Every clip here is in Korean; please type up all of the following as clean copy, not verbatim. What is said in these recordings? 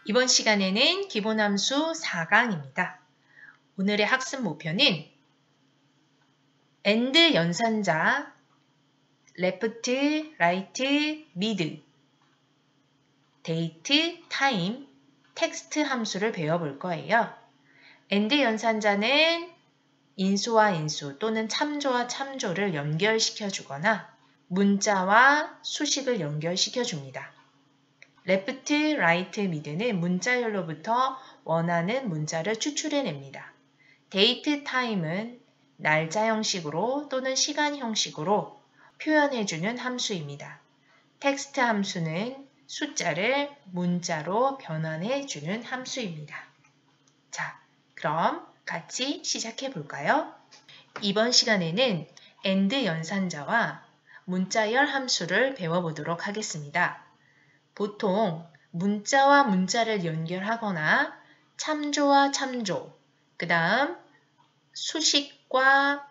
이번 시간에는 기본함수 4강입니다. 오늘의 학습 목표는 and 연산자, left, right, mid, date, time, text 함수를 배워볼 거예요. and 연산자는 인수와 인수 또는 참조와 참조를 연결시켜 주거나 문자와 수식을 연결시켜 줍니다. left, right, mid는 문자열로부터 원하는 문자를 추출해냅니다. date, time은 날짜 형식으로 또는 시간 형식으로 표현해주는 함수입니다. text 함수는 숫자를 문자로 변환해주는 함수입니다. 자, 그럼 같이 시작해 볼까요? 이번 시간에는 and 연산자와 문자열 함수를 배워보도록 하겠습니다. 보통 문자와 문자를 연결하거나 참조와 참조, 그 다음 수식과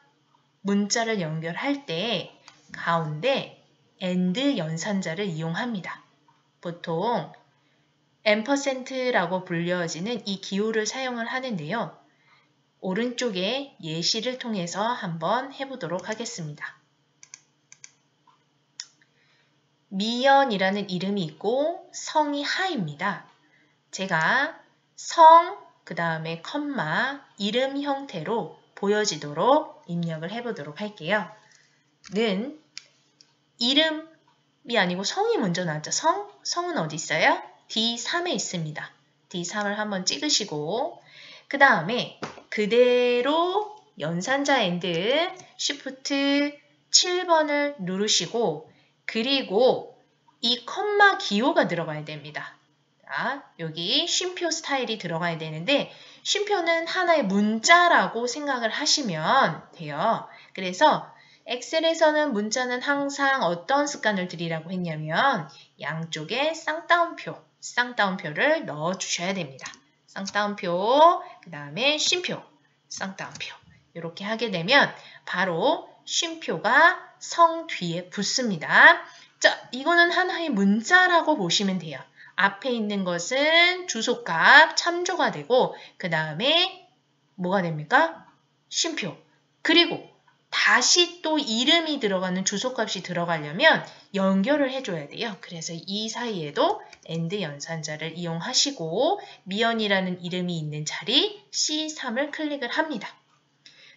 문자를 연결할 때 가운데 and 연산자를 이용합니다. 보통 %라고 불려지는 이 기호를 사용을 하는데요. 오른쪽에 예시를 통해서 한번 해보도록 하겠습니다. 미연이라는 이름이 있고 성이 하입니다. 제가 성, 그 다음에 컴마, 이름 형태로 보여지도록 입력을 해보도록 할게요. 는 이름이 아니고 성이 먼저 나왔죠. 성은 어디 있어요? D3에 있습니다. D3을 한번 찍으시고 그 다음에 그대로 연산자 and Shift 7번을 누르시고 그리고 이 컴마 기호가 들어가야 됩니다. 자, 여기 쉼표 스타일이 들어가야 되는데 쉼표는 하나의 문자라고 생각을 하시면 돼요. 그래서 엑셀에서는 문자는 항상 어떤 습관을 들이라고 했냐면 양쪽에 쌍따옴표를 넣어주셔야 됩니다. 쌍따옴표, 그 다음에 쉼표, 쌍따옴표 이렇게 하게 되면 바로 쉼표가 성 뒤에 붙습니다. 자, 이거는 하나의 문자라고 보시면 돼요. 앞에 있는 것은 주소값 참조가 되고 그 다음에 뭐가 됩니까? 쉼표. 그리고 다시 또 이름이 들어가는 주소값이 들어가려면 연결을 해줘야 돼요. 그래서 이 사이에도 and 연산자를 이용하시고 미연이라는 이름이 있는 자리 C3을 클릭을 합니다.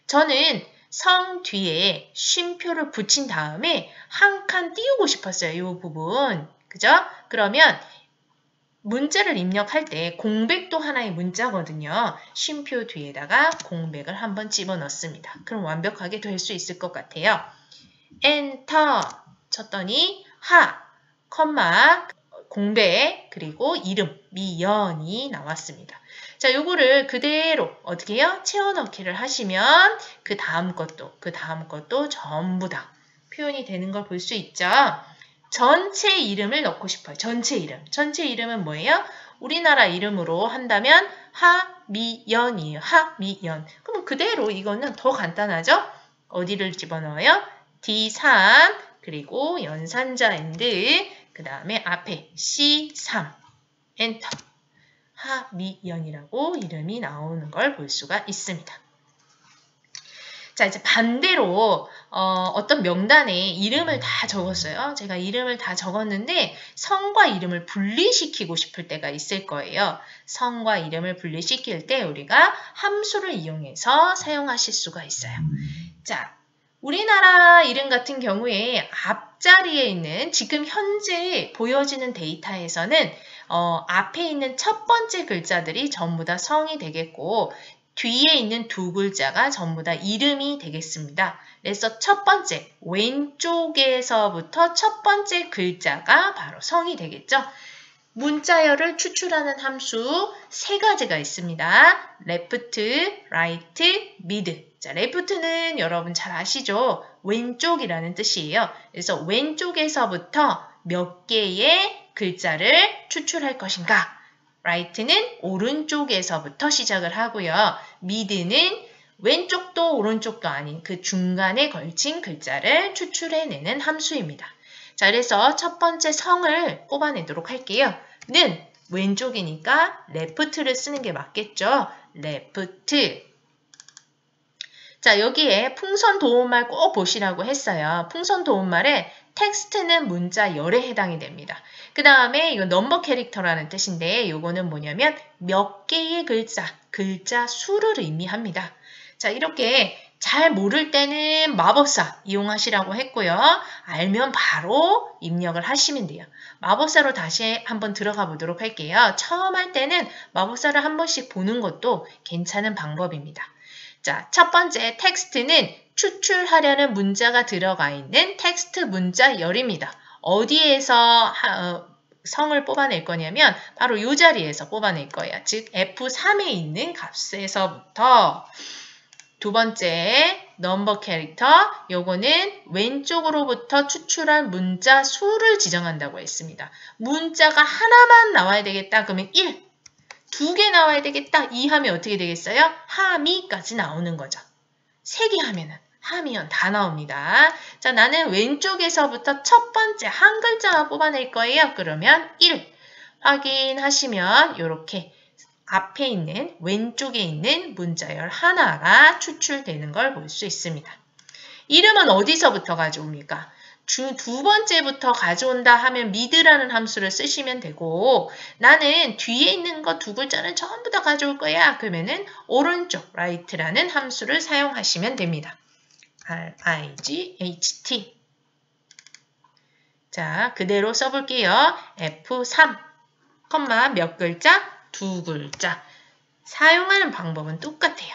저는 성 뒤에 쉼표를 붙인 다음에 한 칸 띄우고 싶었어요. 이 부분. 그죠? 그러면 문자를 입력할 때 공백도 하나의 문자거든요. 쉼표 뒤에다가 공백을 한번 집어넣습니다. 그럼 완벽하게 될 수 있을 것 같아요. 엔터 쳤더니 하, 컴마, 공백, 그리고 이름, 미연이 나왔습니다. 자, 요거를 그대로 어떻게 해요? 채워넣기를 하시면 그 다음 것도 전부 다 표현이 되는 걸 볼 수 있죠. 전체 이름을 넣고 싶어요. 전체 이름. 전체 이름은 뭐예요? 우리나라 이름으로 한다면 하미연이에요. 하미연. 그럼 그대로 이거는 더 간단하죠? 어디를 집어넣어요? D3 그리고 연산자 and 그 다음에 앞에 C3 엔터. 하미연이라고 이름이 나오는 걸 볼 수가 있습니다. 자, 이제 반대로 어떤 명단에 이름을 다 적었어요. 제가 이름을 다 적었는데 성과 이름을 분리시키고 싶을 때가 있을 거예요. 성과 이름을 분리시킬 때 우리가 함수를 이용해서 사용하실 수가 있어요. 자, 우리나라 이름 같은 경우에 앞자리에 있는 지금 현재 보여지는 데이터에서는 앞에 있는 첫 번째 글자들이 전부 다 성이 되겠고 뒤에 있는 두 글자가 전부 다 이름이 되겠습니다. 그래서 첫 번째, 왼쪽에서부터 첫 번째 글자가 바로 성이 되겠죠. 문자열을 추출하는 함수 세 가지가 있습니다. left, right, mid. 자, left는 여러분 잘 아시죠? 왼쪽이라는 뜻이에요. 그래서 왼쪽에서부터 몇 개의 글자를 추출할 것인가? right는 오른쪽에서부터 시작을 하고요. mid는 왼쪽도 오른쪽도 아닌 그 중간에 걸친 글자를 추출해내는 함수입니다. 자, 그래서 첫 번째 성을 뽑아내도록 할게요. 는 왼쪽이니까 left를 쓰는 게 맞겠죠. left. 자, 여기에 풍선 도움말 꼭 보시라고 했어요. 풍선 도움말에 텍스트는 문자 열에 해당이 됩니다. 그 다음에 이거 넘버 캐릭터라는 뜻인데 이거는 뭐냐면 몇 개의 글자 수를 의미합니다. 자, 이렇게 잘 모를 때는 마법사 이용하시라고 했고요. 알면 바로 입력을 하시면 돼요. 마법사로 다시 한번 들어가 보도록 할게요. 처음 할 때는 마법사를 한 번씩 보는 것도 괜찮은 방법입니다. 자, 첫 번째 텍스트는 추출하려는 문자가 들어가 있는 텍스트 문자 열입니다. 어디에서 성을 뽑아낼 거냐면 바로 이 자리에서 뽑아낼 거예요. 즉 F3에 있는 값에서부터. 두 번째 넘버 캐릭터, 요거는 왼쪽으로부터 추출한 문자 수를 지정한다고 했습니다. 문자가 하나만 나와야 되겠다. 그러면 1. 2개 나와야 되겠다. 2 하면 어떻게 되겠어요? 하미까지 나오는 거죠. 3개 하면은 하미연 다 나옵니다. 자, 나는 왼쪽에서부터 첫 번째 한 글자만 뽑아낼 거예요. 그러면 1. 확인하시면 이렇게 앞에 있는 왼쪽에 있는 문자열 하나가 추출되는 걸 볼 수 있습니다. 이름은 어디서부터 가져옵니까? 두 번째부터 가져온다 하면 mid라는 함수를 쓰시면 되고 나는 뒤에 있는 거 두 글자는 전부 다 가져올 거야. 그러면은 오른쪽 right라는 함수를 사용하시면 됩니다. R-I-G-H-T. 자, 그대로 써볼게요. F3, 컴마 몇 글자? 두 글자. 사용하는 방법은 똑같아요.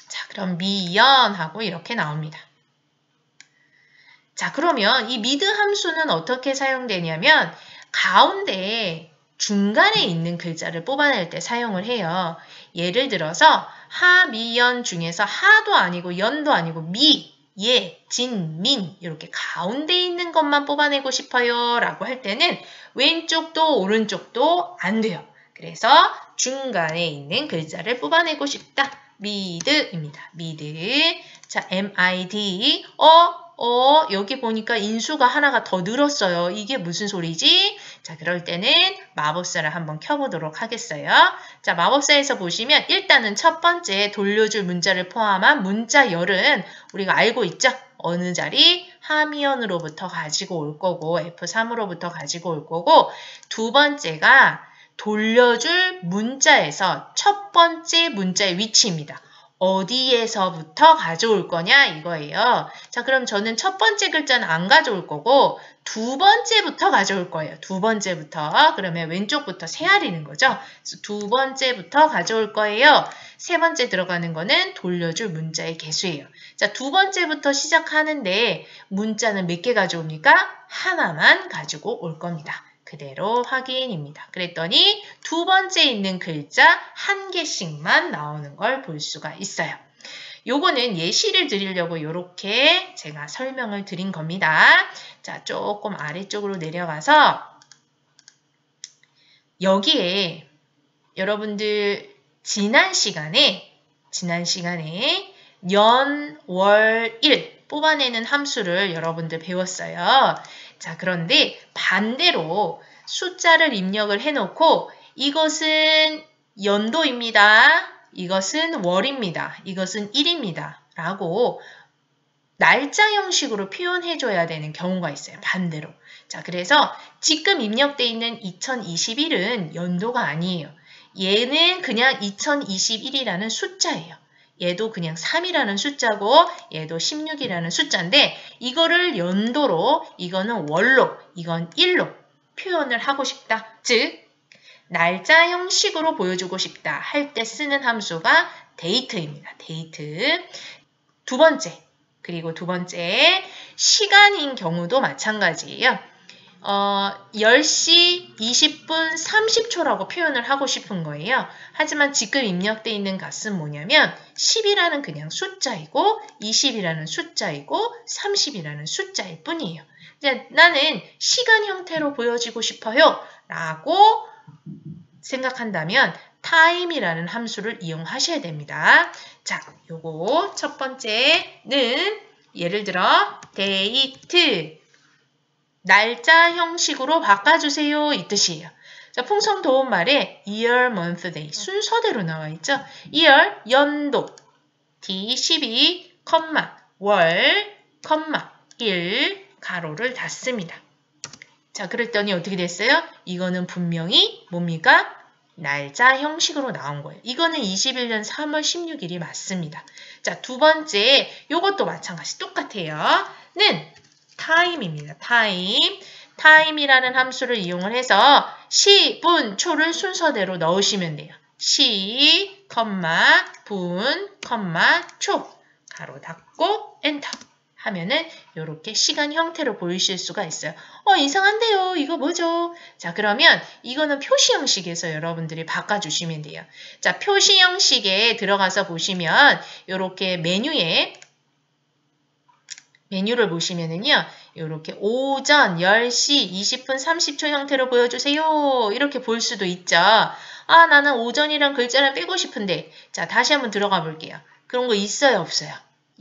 자, 그럼 미연하고 이렇게 나옵니다. 자, 그러면 이 mid 함수는 어떻게 사용되냐면 가운데 중간에 있는 글자를 뽑아낼 때 사용을 해요. 예를 들어서 하, 미, 연 중에서 하도 아니고 연도 아니고 미, 예, 진, 민 이렇게 가운데 있는 것만 뽑아내고 싶어요 라고 할 때는 왼쪽도 오른쪽도 안 돼요. 그래서 중간에 있는 글자를 뽑아내고 싶다. mid입니다. mid. 자, mid. 여기 보니까 인수가 하나가 더 늘었어요. 이게 무슨 소리지? 자, 그럴 때는 마법사를 한번 켜보도록 하겠어요. 자, 마법사에서 보시면 일단은 첫 번째 돌려줄 문자를 포함한 문자 열은 우리가 알고 있죠? 어느 자리? 하미연으로부터 가지고 올 거고 F3으로부터 가지고 올 거고 두 번째가 돌려줄 문자에서 첫 번째 문자의 위치입니다. 어디에서부터 가져올 거냐 이거예요. 자, 그럼 저는 첫 번째 글자는 안 가져올 거고 두 번째부터 가져올 거예요. 두 번째부터. 그러면 왼쪽부터 세알이는 거죠. 그래서 두 번째부터 가져올 거예요. 세 번째 들어가는 거는 돌려줄 문자의 개수예요. 자, 두 번째부터 시작하는데 문자는 몇 개 가져옵니까? 하나만 가지고 올 겁니다. 그대로 확인입니다. 그랬더니 두 번째 있는 글자 한 개씩만 나오는 걸 볼 수가 있어요. 요거는 예시를 드리려고 이렇게 제가 설명을 드린 겁니다. 자, 조금 아래쪽으로 내려가서 여기에 여러분들 지난 시간에 연, 월, 일 뽑아내는 함수를 여러분들 배웠어요. 자, 그런데 반대로 숫자를 입력을 해놓고 이것은 연도입니다. 이것은 월입니다. 이것은 일입니다. 라고 날짜 형식으로 표현해줘야 되는 경우가 있어요. 반대로. 자, 그래서 지금 입력되어 있는 2021은 연도가 아니에요. 얘는 그냥 2021이라는 숫자예요. 얘도 그냥 3이라는 숫자고 얘도 16이라는 숫자인데 이거를 연도로, 이거는 월로, 이건 일로 표현을 하고 싶다. 즉 날짜 형식으로 보여주고 싶다 할 때 쓰는 함수가 date입니다. date. 두 번째, 그리고 두 번째 시간인 경우도 마찬가지예요. 10시 20분 30초라고 표현을 하고 싶은 거예요. 하지만 지금 입력되어 있는 값은 뭐냐면 10이라는 그냥 숫자이고 20이라는 숫자이고 30이라는 숫자일 뿐이에요. 이제 나는 시간 형태로 보여지고 싶어요 라고 생각한다면 time이라는 함수를 이용하셔야 됩니다. 자, 요거 첫 번째는 예를 들어 date 날짜 형식으로 바꿔주세요 이 뜻이에요. 자, 풍성 도움말에 year, month, day 순서대로 나와 있죠. year, 연도, D, 12, 월, 1, 가로를 닫습니다. 자, 그랬더니 어떻게 됐어요? 이거는 분명히 뭡니까? 날짜 형식으로 나온 거예요. 이거는 21년 3월 16일이 맞습니다. 자, 두 번째, 요것도 마찬가지 똑같아요. 는 time입니다. time이라는 함수를 이용을 해서 시, 분, 초를 순서대로 넣으시면 돼요. 시, 분, 초 가로 닫고 엔터 하면은 이렇게 시간 형태로 보이실 수가 있어요. 이상한데요. 이거 뭐죠? 자, 그러면 이거는 표시 형식에서 여러분들이 바꿔주시면 돼요. 자, 표시 형식에 들어가서 보시면 이렇게 메뉴를 보시면은요. 이렇게 오전 10시 20분 30초 형태로 보여주세요. 이렇게 볼 수도 있죠. 나는 오전이란 글자를 빼고 싶은데. 자, 다시 한번 들어가 볼게요. 그런 거 있어요, 없어요?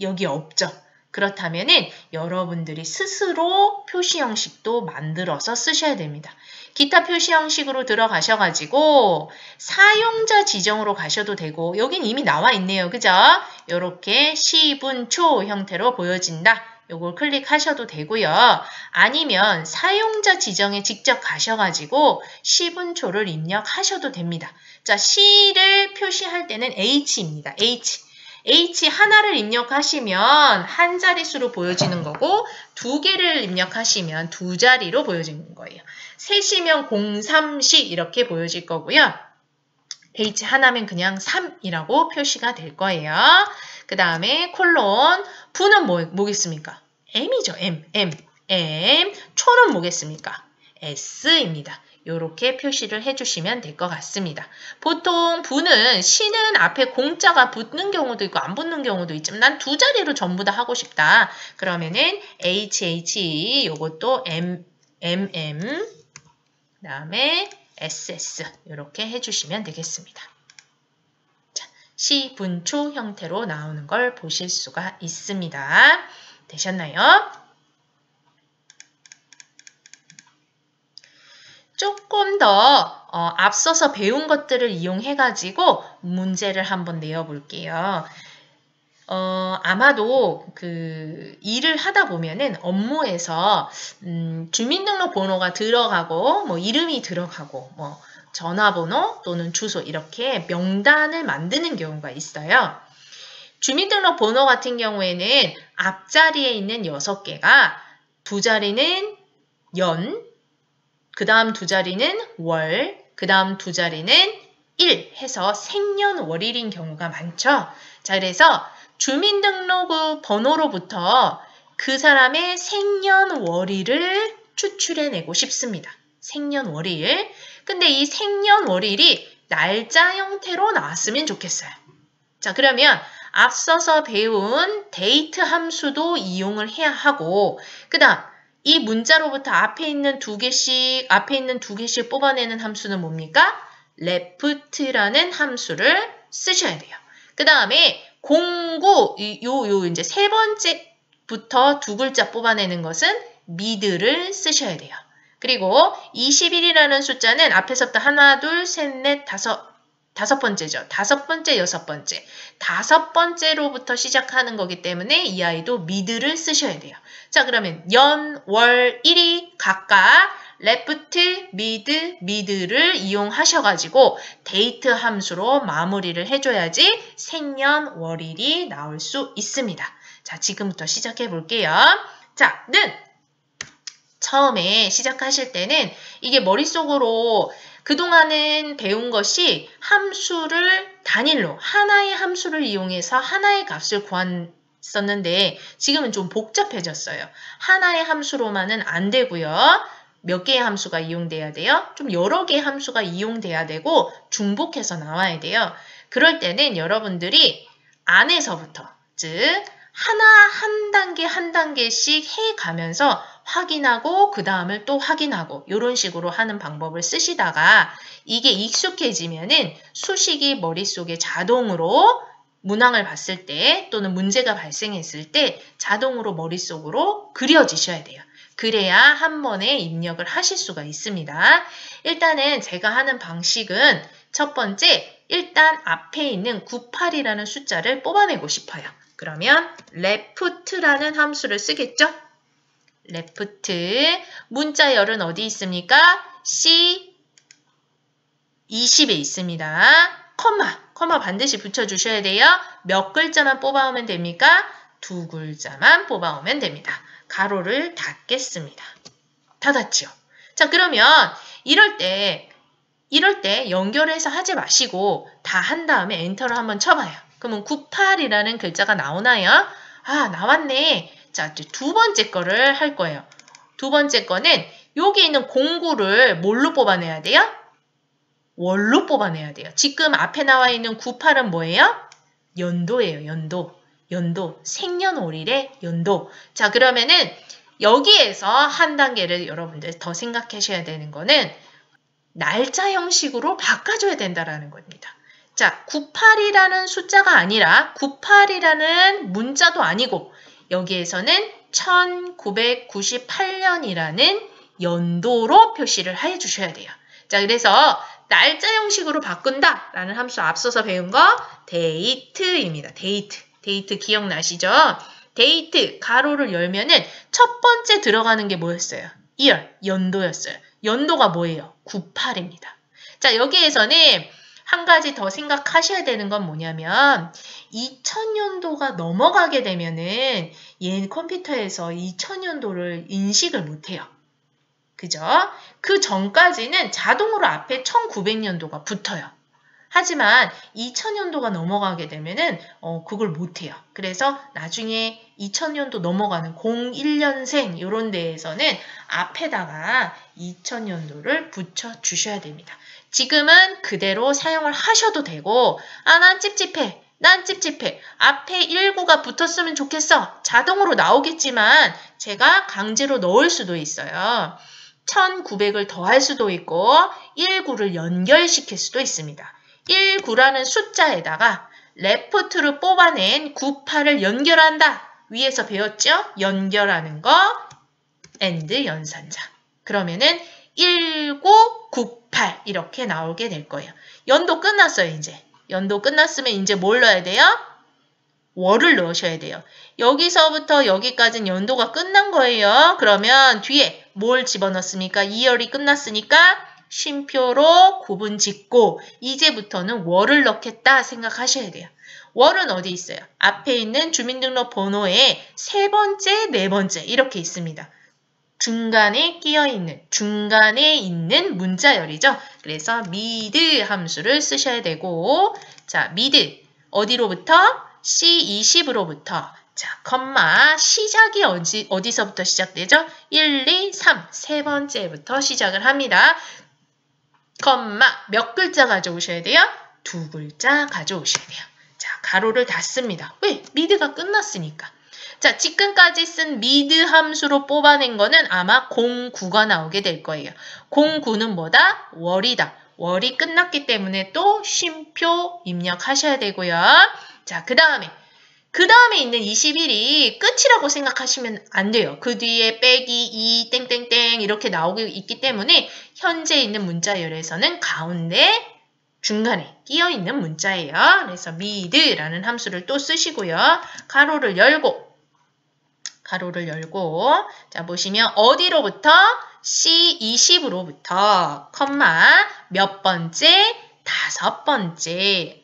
여기 없죠. 그렇다면은 여러분들이 스스로 표시 형식도 만들어서 쓰셔야 됩니다. 기타 표시 형식으로 들어가셔가지고 사용자 지정으로 가셔도 되고 여긴 이미 나와 있네요. 그죠? 이렇게 시, 분, 초 형태로 보여진다. 요걸 클릭하셔도 되고요. 아니면 사용자 지정에 직접 가셔가지고 시, 분, 초를 입력하셔도 됩니다. 자, 시를 표시할 때는 H입니다. H 하나를 입력하시면 한 자릿수로 보여지는 거고 두 개를 입력하시면 두 자리로 보여지는 거예요. 셋이면 03시 이렇게 보여질 거고요. H 하나면 그냥 3이라고 표시가 될 거예요. 그 다음에 콜론 분은 뭐겠습니까? M이죠. M. 초는 뭐겠습니까? S입니다. 이렇게 표시를 해주시면 될 것 같습니다. 보통 분은 시는 앞에 공자가 붙는 경우도 있고 안 붙는 경우도 있지만 난 두 자리로 전부 다 하고 싶다. 그러면은 HH 요것도 MM 그 다음에 SS 이렇게 해주시면 되겠습니다. 자, 시, 분, 초 형태로 나오는 걸 보실 수가 있습니다. 되셨나요? 조금 더 앞서서 배운 것들을 이용해가지고 문제를 한번 내어볼게요. 아마도 그 일을 하다 보면은 업무에서 주민등록번호가 들어가고 뭐 이름이 들어가고 뭐 전화번호 또는 주소 이렇게 명단을 만드는 경우가 있어요. 주민등록번호 같은 경우에는 앞자리에 있는 6개가 두 자리는 연, 그 다음 두 자리는 월, 그 다음 두 자리는 일 해서 생년월일인 경우가 많죠. 자, 그래서 주민등록 번호로부터 그 사람의 생년월일을 추출해내고 싶습니다. 생년월일. 근데 이 생년월일이 날짜 형태로 나왔으면 좋겠어요. 자, 그러면 앞서서 배운 데이트 함수도 이용을 해야 하고 그 다음 이 문자로부터 앞에 있는 두 개씩 뽑아내는 함수는 뭡니까? left라는 함수를 쓰셔야 돼요. 그 다음에 09, 이제 세 번째부터 두 글자 뽑아내는 것은 mid를 쓰셔야 돼요. 그리고 21이라는 숫자는 앞에서부터 하나, 둘, 셋, 넷, 다섯 번째죠. 다섯 번째로부터 시작하는 거기 때문에 이 아이도 mid를 쓰셔야 돼요. 자, 그러면 연, 월, 일이 각각 left, mid를 이용하셔가지고 데이트 함수로 마무리를 해줘야지 생년월일이 나올 수 있습니다. 자, 지금부터 시작해 볼게요. 자, 는 처음에 시작하실 때는 이게 머릿속으로 그동안은 배운 것이 함수를 단일로 하나의 함수를 이용해서 하나의 값을 구했었는데 지금은 좀 복잡해졌어요. 하나의 함수로만은 안 되고요. 몇 개의 함수가 이용돼야 돼요? 좀 여러 개의 함수가 이용돼야 되고 중복해서 나와야 돼요. 그럴 때는 여러분들이 안에서부터 즉 한 단계씩 해가면서 확인하고 그 다음을 또 확인하고 이런 식으로 하는 방법을 쓰시다가 이게 익숙해지면은 수식이 머릿속에 자동으로 문항을 봤을 때 또는 문제가 발생했을 때 자동으로 머릿속으로 그려지셔야 돼요. 그래야 한 번에 입력을 하실 수가 있습니다. 일단은 제가 하는 방식은 첫 번째, 일단 앞에 있는 98이라는 숫자를 뽑아내고 싶어요. 그러면 left라는 함수를 쓰겠죠? left, 문자열은 어디 있습니까? C20에 있습니다. 커마 반드시 붙여주셔야 돼요. 몇 글자만 뽑아오면 됩니까? 2글자만 뽑아오면 됩니다. 가로를 닫겠습니다. 닫았죠? 자, 그러면 이럴 때 연결해서 하지 마시고 다 한 다음에 엔터를 한번 쳐봐요. 그러면 98이라는 글자가 나오나요? 아, 나왔네. 자, 이제 두 번째 거를 할 거예요. 두 번째 거는 여기 있는 09를 뭘로 뽑아내야 돼요? 월로 뽑아내야 돼요. 지금 앞에 나와 있는 98은 뭐예요? 연도예요. 연도. 생년월일의 연도. 자, 그러면은 여기에서 한 단계를 여러분들 더 생각하셔야 되는 거는 날짜 형식으로 바꿔줘야 된다라는 겁니다. 자, 98이라는 숫자가 아니라 98이라는 문자도 아니고 여기에서는 1998년이라는 연도로 표시를 해주셔야 돼요. 자, 그래서 날짜 형식으로 바꾼다라는 함수 앞서서 배운 거 date입니다. date 기억나시죠? date 가로를 열면은 첫 번째 들어가는 게 뭐였어요? year, 연도였어요. 연도가 뭐예요? 98입니다. 자, 여기에서는 한 가지 더 생각하셔야 되는 건 뭐냐면 2000년도가 넘어가게 되면은 얘 컴퓨터에서 2000년도를 인식을 못해요. 그죠? 그 전까지는 자동으로 앞에 1900년도가 붙어요. 하지만 2000년도가 넘어가게 되면은 그걸 못해요. 그래서 나중에 2000년도 넘어가는 01년생 이런 데에서는 앞에다가 2000년도를 붙여주셔야 됩니다. 지금은 그대로 사용을 하셔도 되고 난 찝찝해. 앞에 19가 붙었으면 좋겠어. 자동으로 나오겠지만 제가 강제로 넣을 수도 있어요. 1900을 더할 수도 있고 19를 연결시킬 수도 있습니다. 19라는 숫자에다가 left로 뽑아낸 98을 연결한다. 위에서 배웠죠? 연결하는 거 and 연산자. 그러면은 1998 이렇게 나오게 될 거예요. 연도 끝났어요, 이제. 연도 끝났으면 이제 뭘 넣어야 돼요? 월을 넣으셔야 돼요. 여기서부터 여기까지는 연도가 끝난 거예요. 그러면 뒤에 뭘 집어넣습니까? 2열이 끝났으니까 쉼표로 구분 짓고 이제부터는 월을 넣겠다 생각하셔야 돼요. 월은 어디 있어요? 앞에 있는 주민등록번호에 세 번째, 네 번째 이렇게 있습니다. 중간에 있는 문자열이죠. 그래서 mid 함수를 쓰셔야 되고 자, mid 어디로부터? C20으로부터 자, 컴마 시작이 어디서부터 시작되죠? 1, 2, 3 세 번째부터 시작을 합니다. 컴마 몇 글자 가져오셔야 돼요? 2글자 가져오셔야 돼요. 자, 가로를 닫습니다. 왜? mid가 끝났으니까. 자, 지금까지 쓴 mid 함수로 뽑아낸 거는 아마 09가 나오게 될 거예요. 09는 뭐다? 월이다. 월이 끝났기 때문에 또 쉼표 입력하셔야 되고요. 자, 그 다음에 있는 21이 끝이라고 생각하시면 안 돼요. 그 뒤에 빼기 2 땡땡땡 이렇게 나오고 있기 때문에 현재 있는 문자열에서는 가운데 중간에 끼어 있는 문자예요. 그래서 mid라는 함수를 또 쓰시고요. 가로를 열고 자, 보시면 어디로부터? C20으로부터 컴마 몇 번째? 5번째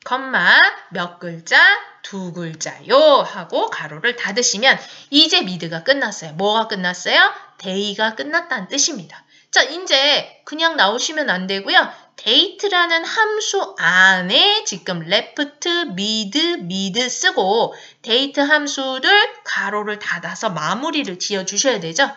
컴마 몇 글자? 2글자요 하고 가로를 닫으시면 이제 mid가 끝났어요. 뭐가 끝났어요? day가 끝났다는 뜻입니다. 자, 이제 그냥 나오시면 안 되고요. date라는 함수 안에 지금 left, mid 쓰고 date 함수를 가로를 닫아서 마무리를 지어주셔야 되죠.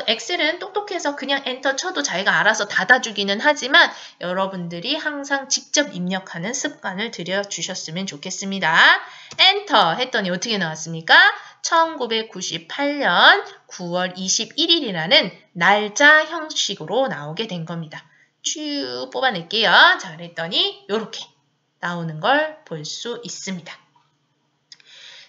엑셀은 똑똑해서 그냥 엔터 쳐도 자기가 알아서 닫아주기는 하지만 여러분들이 항상 직접 입력하는 습관을 들여주셨으면 좋겠습니다. 엔터 했더니 어떻게 나왔습니까? 1998년 9월 21일이라는 날짜 형식으로 나오게 된 겁니다. 쭉 뽑아낼게요. 자, 그랬더니 이렇게 나오는 걸 볼 수 있습니다.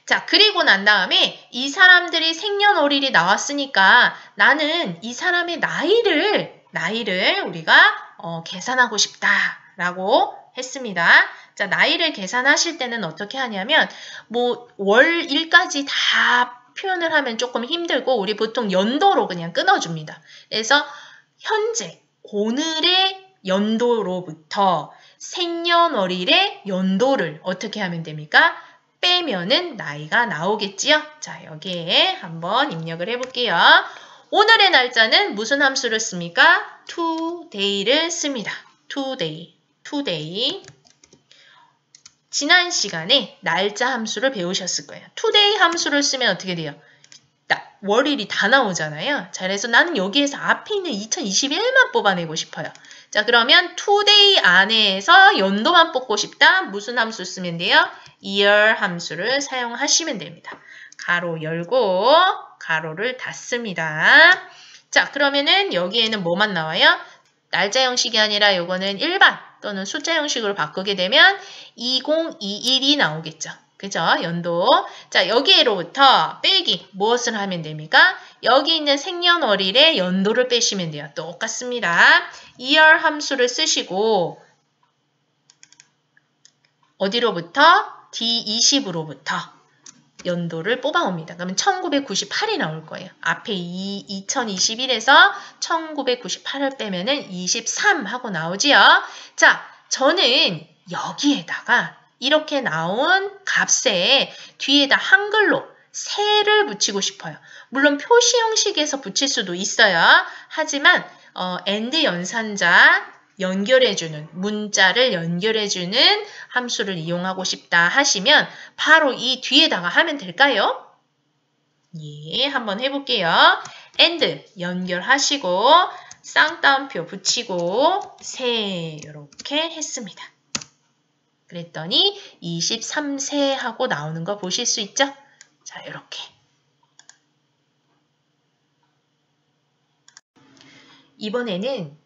자, 그리고 난 다음에 이 사람들이 생년월일이 나왔으니까 나는 이 사람의 나이를 우리가 계산하고 싶다라고 했습니다. 자, 나이를 계산하실 때는 어떻게 하냐면 뭐 월일까지 다 표현을 하면 조금 힘들고 우리 보통 연도로 그냥 끊어줍니다. 그래서 현재 오늘의 연도로부터 생년월일의 연도를 어떻게 하면 됩니까? 빼면은 나이가 나오겠지요? 자, 여기에 한번 입력을 해볼게요. 오늘의 날짜는 무슨 함수를 씁니까? today를 씁니다. today. 지난 시간에 날짜 함수를 배우셨을 거예요. today 함수를 쓰면 어떻게 돼요? 월일이 다 나오잖아요. 자, 그래서 나는 여기에서 앞에 있는 2021만 뽑아내고 싶어요. 자, 그러면 today 안에서 연도만 뽑고 싶다. 무슨 함수 쓰면 돼요? year 함수를 사용하시면 됩니다. 가로 열고 가로를 닫습니다. 자, 그러면은 여기에는 뭐만 나와요? 날짜 형식이 아니라 요거는 일반 또는 숫자 형식으로 바꾸게 되면 2021이 나오겠죠. 그죠? 연도. 자, 여기로부터 빼기 무엇을 하면 됩니까? 여기 있는 생년월일의 연도를 빼시면 돼요. 똑같습니다. year 함수를 쓰시고 어디로부터? D20으로부터 연도를 뽑아옵니다. 그러면 1998이 나올 거예요. 앞에 2021에서 1998을 빼면은 23 하고 나오지요. 자, 저는 여기에다가 이렇게 나온 값에 뒤에다 한글로 세를 붙이고 싶어요. 물론 표시 형식에서 붙일 수도 있어요. 하지만 and 연산자 연결해주는 문자를 연결해주는 함수를 이용하고 싶다 하시면 바로 이 뒤에다가 하면 될까요? 예, 한번 해볼게요. and 연결하시고 쌍따옴표 붙이고 세 이렇게 했습니다. 그랬더니 23세 하고 나오는 거 보실 수 있죠? 자, 이렇게. 이번에는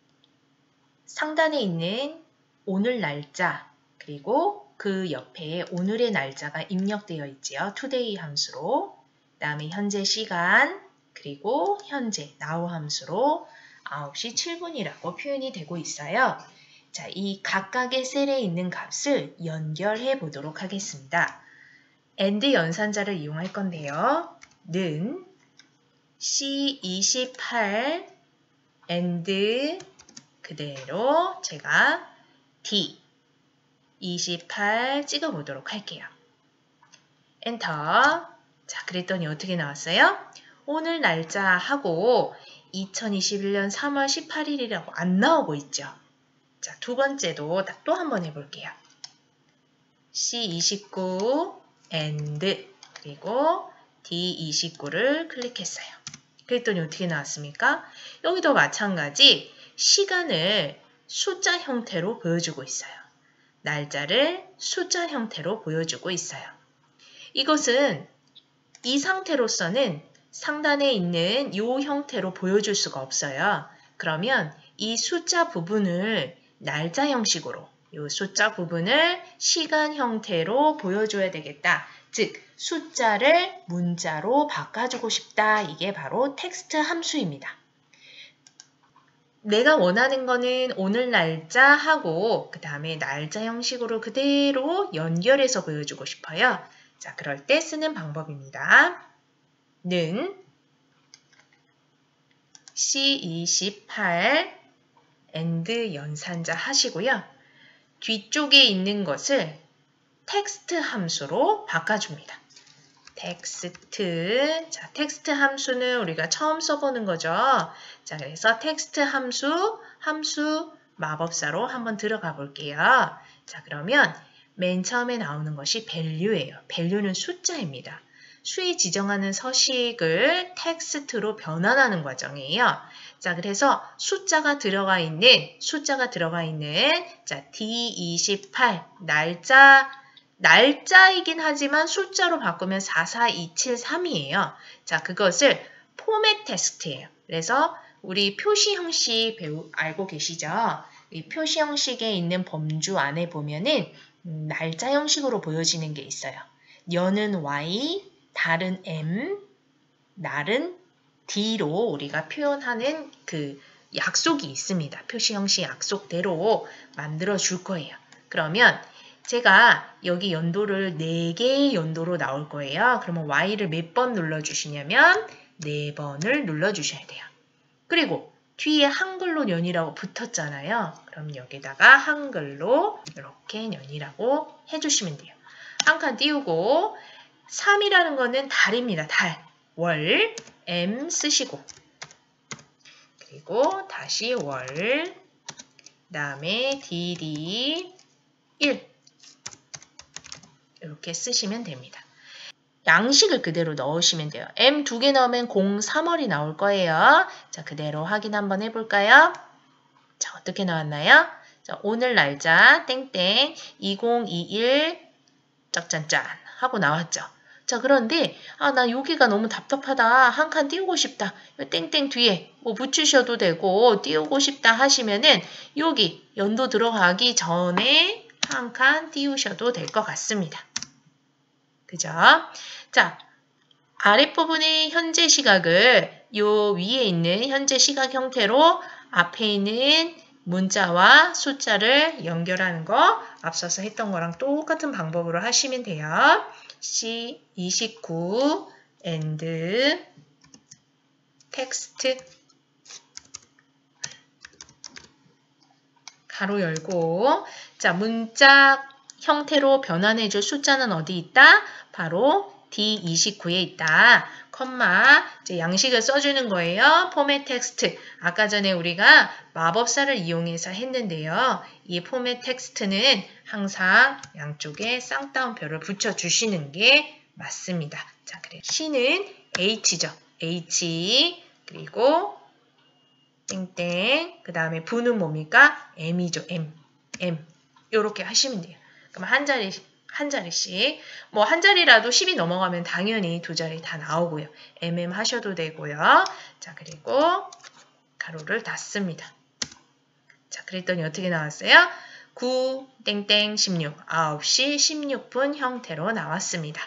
상단에 있는 오늘 날짜 그리고 그 옆에 오늘의 날짜가 입력되어 있지요. today 함수로. 그 다음에 현재 시간 그리고 현재 now 함수로 9시 7분이라고 표현이 되고 있어요. 자, 이 각각의 셀에 있는 값을 연결해 보도록 하겠습니다. and 연산자를 이용할 건데요. 는 C28 and 그대로 제가 D28 찍어보도록 할게요. 엔터. 자, 그랬더니 어떻게 나왔어요? 오늘 날짜 하고 2021년 3월 18일이라고 안 나오고 있죠. 자, 두 번째도 또 한번 해볼게요. C29 and 그리고 D29를 클릭했어요. 그랬더니 어떻게 나왔습니까? 여기도 마찬가지 시간을 숫자 형태로 보여주고 있어요. 날짜를 숫자 형태로 보여주고 있어요. 이것은 이 상태로서는 상단에 있는 이 형태로 보여줄 수가 없어요. 그러면 이 숫자 부분을 날짜 형식으로 이 숫자 부분을 시간 형태로 보여줘야 되겠다. 즉 숫자를 문자로 바꿔주고 싶다. 이게 바로 텍스트 함수입니다. 내가 원하는 거는 오늘 날짜 하고 그 다음에 날짜 형식으로 그대로 연결해서 보여주고 싶어요. 자, 그럴 때 쓰는 방법입니다. 는 C28 and 연산자 하시고요. 뒤쪽에 있는 것을 텍스트 함수로 바꿔줍니다. 텍스트. 자, 텍스트 함수는 우리가 처음 써보는 거죠. 자, 그래서 텍스트 함수 마법사로 한번 들어가 볼게요. 자, 그러면 맨 처음에 나오는 것이 value예요. value는 숫자입니다. 수에 지정하는 서식을 텍스트로 변환하는 과정이에요. 자, 그래서 숫자가 들어가 있는 자, D28 날짜이긴 하지만 숫자로 바꾸면 44273이에요. 자, 그것을 포맷 텍스트예요. 그래서 우리 표시 형식 알고 계시죠? 이 표시 형식에 있는 범주 안에 보면은 날짜 형식으로 보여지는 게 있어요. 년은 Y, 달은 M, 날은 D로 우리가 표현하는 그 약속이 있습니다. 표시 형식 약속대로 만들어 줄 거예요. 그러면 제가 여기 연도를 4개의 연도로 나올 거예요. 그러면 Y를 몇 번 눌러주시냐면 4번을 눌러주셔야 돼요. 그리고 뒤에 한글로 년이라고 붙었잖아요. 그럼 여기다가 한글로 이렇게 년이라고 해주시면 돼요. 한 칸 띄우고 3이라는 거는 달입니다. 달, 월, M 쓰시고 그리고 다시 월, 그 다음에 DD 1 이렇게 쓰시면 됩니다. 양식을 그대로 넣으시면 돼요. M 2개 넣으면 03월이 나올 거예요. 자, 그대로 확인 한번 해볼까요? 자, 어떻게 나왔나요? 자, 오늘 날짜 땡땡 2021 짝짠짠 하고 나왔죠. 자, 그런데 나 여기가 너무 답답하다. 한 칸 띄우고 싶다. 땡땡 뒤에 뭐 붙이셔도 되고 띄우고 싶다 하시면은 여기 연도 들어가기 전에 한 칸 띄우셔도 될 것 같습니다. 그죠? 자, 아랫부분의 현재 시각을 요 위에 있는 현재 시각 형태로 앞에 있는 문자와 숫자를 연결하는 거 앞서서 했던 거랑 똑같은 방법으로 하시면 돼요. C29 and text 가로 열고 자, 문자 형태로 변환해줄 숫자는 어디 있다? 바로 D29에 있다. 컴마 이제 양식을 써주는 거예요. 포맷 텍스트. 아까 전에 우리가 마법사를 이용해서 했는데요. 이 포맷 텍스트는 항상 양쪽에 쌍따옴표를 붙여주시는 게 맞습니다. 자, 그래. C는 H죠. H 그리고 땡땡 그 다음에 V는 뭡니까? M이죠. M. 이렇게 하시면 돼요. 그럼 한 자리씩 뭐 한 자리라도 10이 넘어가면 당연히 두 자리 다 나오고요. 하셔도 되고요. 자, 그리고 가로를 닫습니다. 자, 그랬더니 어떻게 나왔어요? 9 땡땡 16 9시 16분 형태로 나왔습니다.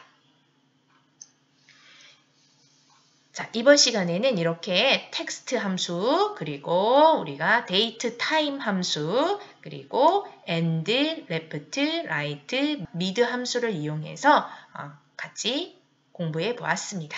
자, 이번 시간에는 이렇게 텍스트 함수, 그리고 우리가 데이트 타임 함수, 그리고 and, left, right, mid 함수를 이용해서 같이 공부해 보았습니다.